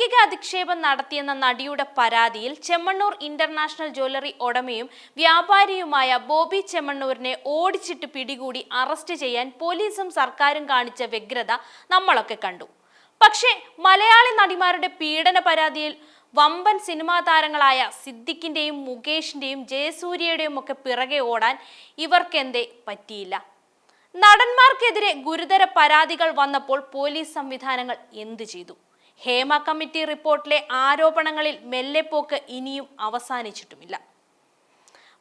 ലൈംഗിക അധിക്ഷേപം നടത്തിയെന്ന നടിയുടെ പരാതിയിൽ ചെമ്മണ്ണൂർ ഇന്റർനാഷണൽ ജ്വല്ലറി ഉടമയും വ്യാപാരിയുമായ ബോബി ചെമ്മണ്ണൂരിനെ ഓടിച്ചിട്ട് പിടികൂടി അറസ്റ്റ് ചെയ്യാൻ പോലീസും സർക്കാരും കാണിച്ച വ്യഗ്രത നമ്മളൊക്കെ കണ്ടു. പക്ഷേ മലയാളി നടിമാരുടെ പീഡന പരാതിയിൽ വമ്പൻ സിനിമാ താരങ്ങളായ സിദ്ദിഖിന്റെയും മുകേഷിന്റെയും ജയസൂര്യയുടെയും ഒക്കെ പിറകെ ഓടാൻ ഇവർക്കെന്തേ പറ്റിയില്ല? നടന്മാർക്കെതിരെ ഗുരുതര പരാതികൾ വന്നപ്പോൾ പോലീസ് സംവിധാനങ്ങൾ എന്തു ചെയ്തു? ഹേമ കമ്മിറ്റി റിപ്പോർട്ടിലെ ആരോപണങ്ങളിൽ മെല്ലെപ്പോക്ക് ഇനിയും അവസാനിച്ചിട്ടുമില്ല.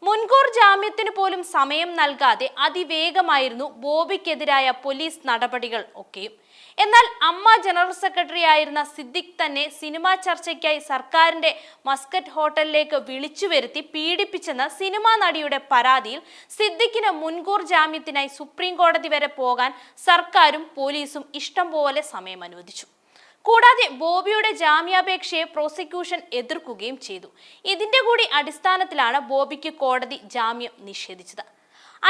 മുൻകൂർ ജാമ്യത്തിന് പോലും സമയം നൽകാതെ അതിവേഗമായിരുന്നു ബോബിക്കെതിരായ പോലീസ് നടപടികൾ ഒക്കെയും. എന്നാൽ അമ്മ ജനറൽ സെക്രട്ടറി ആയിരുന്ന സിദ്ദിഖ് തന്നെ സിനിമാ ചർച്ചയ്ക്കായി സർക്കാരിന്റെ മസ്കറ്റ് ഹോട്ടലിലേക്ക് വിളിച്ചു വരുത്തി പീഡിപ്പിച്ചെന്ന സിനിമാ നടിയുടെ പരാതിയിൽ സിദ്ദിഖിന് മുൻകൂർ ജാമ്യത്തിനായി സുപ്രീം കോടതി വരെ പോകാൻ സർക്കാരും പോലീസും ഇഷ്ടം പോലെ സമയം അനുവദിച്ചു. കൂടാതെ ബോബിയുടെ ജാമ്യാപേക്ഷയെ പ്രോസിക്യൂഷൻ എതിർക്കുകയും ചെയ്തു. ഇതിന്റെ കൂടി അടിസ്ഥാനത്തിലാണ് ബോബിക്ക് കോടതി ജാമ്യം നിഷേധിച്ചത്.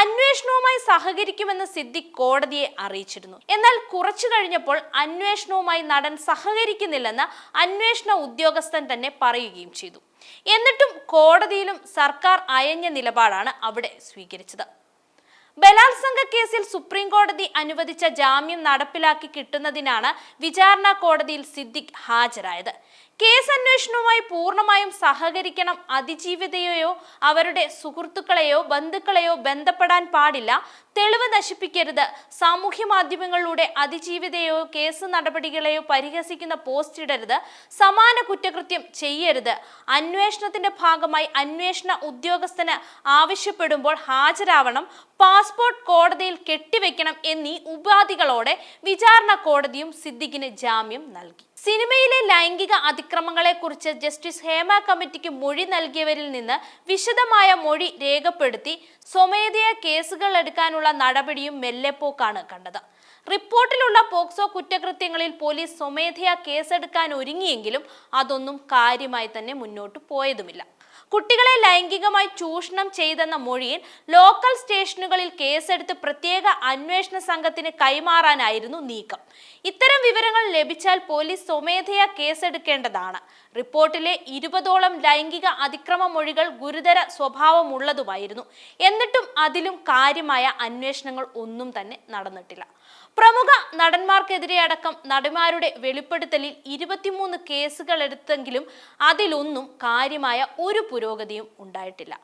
അന്വേഷണവുമായി സഹകരിക്കുമെന്ന് സിദ്ദിഖ് കോടതിയെ അറിയിച്ചിരുന്നു. എന്നാൽ കുറച്ചു കഴിഞ്ഞപ്പോൾ അന്വേഷണവുമായി നടൻ സഹകരിക്കുന്നില്ലെന്ന് അന്വേഷണ ഉദ്യോഗസ്ഥൻ തന്നെ പറയുകയും ചെയ്തു. എന്നിട്ടും കോടതിയിലും സർക്കാർ അയഞ്ഞ നിലപാടാണ് അവിടെ സ്വീകരിച്ചത്. ബലാത്സംഗ കേസിൽ സുപ്രീം കോടതി അനുവദിച്ച ജാമ്യം നടപ്പിലാക്കി കിട്ടുന്നതിനാണ് വിചാരണ കോടതിയിൽ സിദ്ദിഖ് ഹാജരായത്. കേസ് അന്വേഷണവുമായി പൂർണ്ണമായും സഹകരിക്കണം, അതിജീവിതയെയോ അവരുടെ സുഹൃത്തുക്കളെയോ ബന്ധുക്കളെയോ ബന്ധപ്പെടാൻ പാടില്ല, തെളിവ് നശിപ്പിക്കരുത്, സാമൂഹ്യ മാധ്യമങ്ങളിലൂടെ അതിജീവിതയെയോ കേസ് നടപടികളെയോ പരിഹസിക്കുന്ന പോസ്റ്റ് ഇടരുത്, സമാന കുറ്റകൃത്യം ചെയ്യരുത്, അന്വേഷണത്തിന്റെ ഭാഗമായി അന്വേഷണ ഉദ്യോഗസ്ഥന് ആവശ്യപ്പെടുമ്പോൾ ഹാജരാവണം, പാസ്പോർട്ട് കോടതിയിൽ കെട്ടിവെക്കണം എന്നീ ഉപാധികളോടെ വിചാരണ കോടതിയും സിദ്ദിഖിന് ജാമ്യം നൽകി. സിനിമയിലെ ലൈംഗിക അതിക്രമങ്ങളെക്കുറിച്ച് ജസ്റ്റിസ് ഹേമ കമ്മിറ്റിക്ക് മൊഴി നൽകിയവരിൽ നിന്ന് വിശദമായ മൊഴി രേഖപ്പെടുത്തി സ്വമേധയാ കേസുകൾ എടുക്കാനുള്ള നടപടിയും മെല്ലെപ്പോക്കാണ് കണ്ടത്. റിപ്പോർട്ടിലുള്ള പോക്സോ കുറ്റകൃത്യങ്ങളിൽ പോലീസ് സ്വമേധയാ കേസെടുക്കാൻ ഒരുങ്ങിയെങ്കിലും അതൊന്നും കാര്യമായി തന്നെ മുന്നോട്ട് പോയതുമില്ല. കുട്ടികളെ ലൈംഗികമായി ചൂഷണം ചെയ്തെന്ന മൊഴിയിൽ ലോക്കൽ സ്റ്റേഷനുകളിൽ കേസെടുത്ത് പ്രത്യേക അന്വേഷണ സംഘത്തിന് കൈമാറാനായിരുന്നു നീക്കം. ഇത്തരം വിവരങ്ങൾ ലഭിച്ചാൽ പോലീസ് സ്വമേധയാ കേസെടുക്കേണ്ടതാണ്. റിപ്പോർട്ടിലെ 20ഓളം ലൈംഗിക അതിക്രമ മൊഴികൾ ഗുരുതര സ്വഭാവമുള്ളതുമായിരുന്നു. എന്നിട്ടും അതിലും കാര്യമായ അന്വേഷണങ്ങൾ ഒന്നും തന്നെ നടന്നിട്ടില്ല. പ്രമുഖ നടന്മാർക്കെതിരെ അടക്കം നടിമാരുടെ വെളിപ്പെടുത്തലിൽ 23 കേസുകൾ എടുത്തെങ്കിലും അതിലൊന്നും കാര്യമായ ഒരു പുരോഗതിയും ഉണ്ടായിട്ടില്ല.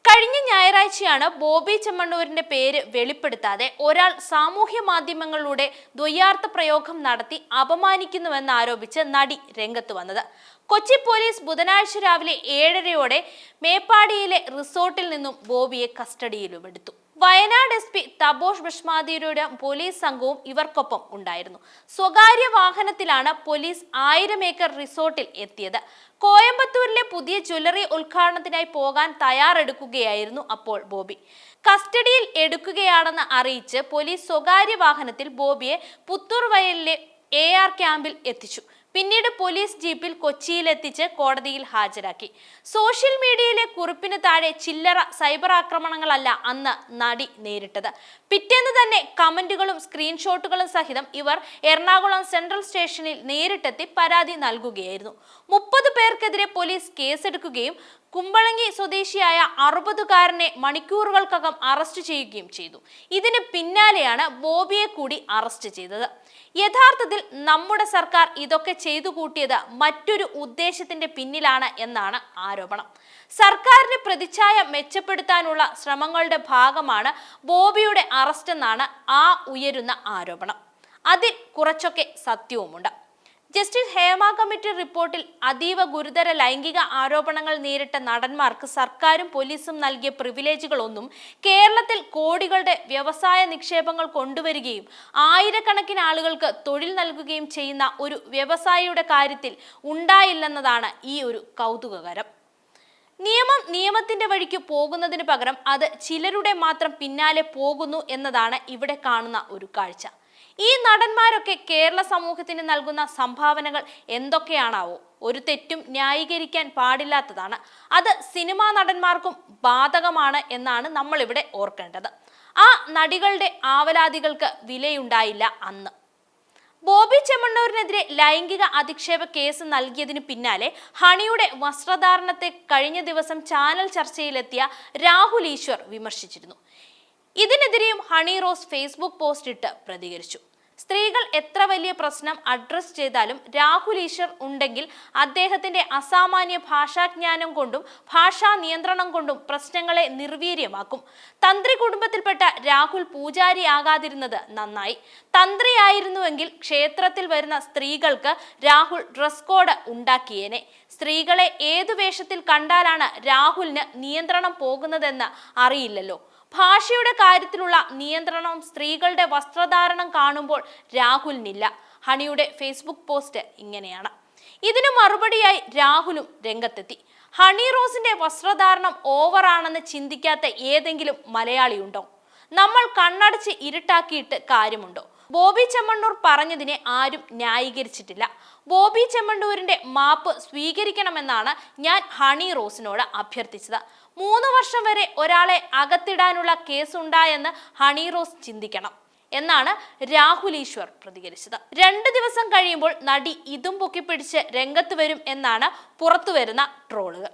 കഴിഞ്ഞ ഞായറാഴ്ചയാണ് ബോബി ചെമ്മണ്ണൂരിന്റെ പേര് വെളിപ്പെടുത്താതെ ഒരാൾ സാമൂഹ്യ മാധ്യമങ്ങളിലൂടെ ദ്വയാർത്ഥ പ്രയോഗം നടത്തി അപമാനിക്കുന്നുവെന്നാരോപിച്ച് നടി രംഗത്ത് വന്നത്. കൊച്ചി പോലീസ് ബുധനാഴ്ച രാവിലെ 7:30 മേപ്പാടിയിലെ റിസോർട്ടിൽ നിന്നും ബോബിയെ കസ്റ്റഡിയിലുമെടുത്തു. വയനാട് SP തപോഷ് ഭഷ്മാതിയുടെ പോലീസ് സംഘവും ഇവർക്കൊപ്പം ഉണ്ടായിരുന്നു. സ്വകാര്യ വാഹനത്തിലാണ് പോലീസ് 1000 ഏക്കർ റിസോർട്ടിൽ എത്തിയത്. കോയമ്പത്തൂരിലെ പുതിയ ജ്വല്ലറി ഉദ്ഘാടനത്തിനായി പോകാൻ തയ്യാറെടുക്കുകയായിരുന്നു അപ്പോൾ ബോബി. കസ്റ്റഡിയിൽ എടുക്കുകയാണെന്ന് അറിയിച്ച് പോലീസ് സ്വകാര്യ വാഹനത്തിൽ ബോബിയെ പുത്തൂർ വയലിലെ AR ക്യാമ്പിൽ എത്തിച്ചു. പിന്നീട് പോലീസ് ജീപ്പിൽ കൊച്ചിയിലെത്തിച്ച് കോടതിയിൽ ഹാജരാക്കി. സോഷ്യൽ മീഡിയയിലെ കുറിപ്പിന് താഴെ ചില്ലറ സൈബർ ആക്രമണങ്ങളല്ല അന്ന് നടി നേരിട്ടത്. പിറ്റേന്ന് തന്നെ കമന്റുകളും സ്ക്രീൻഷോട്ടുകളും സഹിതം ഇവർ എറണാകുളം സെൻട്രൽ സ്റ്റേഷനിൽ നേരിട്ടെത്തി പരാതി നൽകുകയായിരുന്നു. 30 പേർക്കെതിരെ പോലീസ് കേസെടുക്കുകയും കുമ്പളങ്ങി സ്വദേശിയായ 60കാരനെ മണിക്കൂറുകൾക്കകം അറസ്റ്റ് ചെയ്യുകയും ചെയ്തു. ഇതിന് പിന്നാലെയാണ് ബോബിയെ കൂടി അറസ്റ്റ് ചെയ്തത്. യഥാർത്ഥത്തിൽ നമ്മുടെ സർക്കാർ ഇതൊക്കെ ചെയ്തു കൂട്ടിയത് മറ്റൊരു ഉദ്ദേശത്തിന്റെ പിന്നിലാണ് എന്നാണ് ആരോപണം. സർക്കാരിന്റെ പ്രതിച്ഛായ മെച്ചപ്പെടുത്താനുള്ള ശ്രമങ്ങളുടെ ഭാഗമാണ് ബോബിയുടെ അറസ്റ്റ് എന്നാണ് ഉയരുന്ന ആരോപണം. അതിൽ കുറച്ചൊക്കെ സത്യവുമുണ്ട്. ജസ്റ്റിസ് ഹേമ കമ്മിറ്റി റിപ്പോർട്ടിൽ അതീവ ഗുരുതര ലൈംഗിക ആരോപണങ്ങൾ നേരിട്ട നടന്മാർക്ക് സർക്കാരും പോലീസും നൽകിയ പ്രിവിലേജുകളൊന്നും കേരളത്തിൽ കോടികളുടെ വ്യവസായ നിക്ഷേപങ്ങൾ കൊണ്ടുവരികയും ആയിരക്കണക്കിന് ആളുകൾക്ക് തൊഴിൽ നൽകുകയും ചെയ്യുന്ന ഒരു വ്യവസായിയുടെ കാര്യത്തിൽ ഉണ്ടായില്ലെന്നതാണ് ഈ ഒരു കൗതുകകരം. നിയമത്തിന്റെ വഴിക്ക് പോകുന്നതിന് പകരം അത് ചിലരുടെ മാത്രം പിന്നാലെ പോകുന്നു എന്നതാണ് ഇവിടെ കാണുന്ന ഒരു കാഴ്ച. ഈ നടന്മാരൊക്കെ കേരള സമൂഹത്തിന് നൽകുന്ന സംഭാവനകൾ എന്തൊക്കെയാണാവോ? ഒരു തെറ്റും ന്യായീകരിക്കാൻ പാടില്ലാത്തതാണ്. അത് സിനിമാ നടന്മാർക്കും ബാധകമാണ് എന്നാണ് നമ്മൾ ഇവിടെ ഓർക്കേണ്ടത്. ആ നടികളുടെ ആവലാതികൾക്ക് വിലയുണ്ടായില്ല അന്ന്. ബോബി ചെമ്മണ്ണൂരിനെതിരെ ലൈംഗിക അധിക്ഷേപ കേസ് നൽകിയതിനു പിന്നാലെ ഹണിയുടെ വസ്ത്രധാരണത്തെ കഴിഞ്ഞ ദിവസം ചാനൽ ചർച്ചയിലെത്തിയ രാഹുൽ ഈശ്വർ വിമർശിച്ചിരുന്നു. ഇതിനെതിരെയും ഹണി റോസ് ഫേസ്ബുക്ക് പോസ്റ്റ് ഇട്ട് പ്രതികരിച്ചു. സ്ത്രീകൾ എത്ര വലിയ പ്രശ്നം അഡ്രസ് ചെയ്താലും രാഹുൽ ഈശ്വർ ഉണ്ടെങ്കിൽ അദ്ദേഹത്തിന്റെ അസാമാന്യ ഭാഷാജ്ഞാനം കൊണ്ടും ഭാഷാ നിയന്ത്രണം കൊണ്ടും പ്രശ്നങ്ങളെ നിർവീര്യമാക്കും. തന്ത്രി കുടുംബത്തിൽപ്പെട്ട രാഹുൽ പൂജാരിയാകാതിരുന്നത് നന്നായി. തന്ത്രിയായിരുന്നുവെങ്കിൽ ക്ഷേത്രത്തിൽ വരുന്ന സ്ത്രീകൾക്ക് രാഹുൽ ഡ്രസ് കോഡ് ഉണ്ടാക്കിയേനെ. സ്ത്രീകളെ ഏതു വേഷത്തിൽ കണ്ടാലാണ് രാഹുലിന് നിയന്ത്രണം പോകുന്നതെന്ന് അറിയില്ലല്ലോ. ഭാഷയുടെ കാര്യത്തിലുള്ള നിയന്ത്രണം സ്ത്രീകളുടെ വസ്ത്രധാരണം കാണുമ്പോൾ രാഹുലിനില്ല. ഹണിയുടെ ഫേസ്ബുക്ക് പോസ്റ്റ് ഇങ്ങനെയാണ്. ഇതിനു മറുപടിയായി രാഹുലും രംഗത്തെത്തി. ഹണി റോസിന്റെ വസ്ത്രധാരണം ഓവറാണെന്ന് ചിന്തിക്കാത്ത ഏതെങ്കിലും മലയാളിയുണ്ടോ? നമ്മൾ കണ്ണടച്ച് ഇരുട്ടാക്കിയിട്ട് കാര്യമുണ്ടോ? ബോബി ചെമ്മണ്ണൂർ പറഞ്ഞതിനെ ആരും ന്യായീകരിച്ചിട്ടില്ല. ബോബി ചെമ്മണ്ണൂരിന്റെ മാപ്പ് സ്വീകരിക്കണമെന്നാണ് ഞാൻ ഹണി റോസിനോട് അഭ്യർത്ഥിച്ചത്. 3 വർഷം വരെ ഒരാളെ അകത്തിടാനുള്ള കേസുണ്ടായെന്ന് ഹണി റോസ് ചിന്തിക്കണം എന്നാണ് രാഹുൽ ഈശ്വർ പ്രതികരിച്ചത്. 2 ദിവസം കഴിയുമ്പോൾ നടി ഇതും പൊക്കിപ്പിടിച്ച് രംഗത്ത് വരും എന്നാണ് പുറത്തുവരുന്ന ട്രോളുകൾ.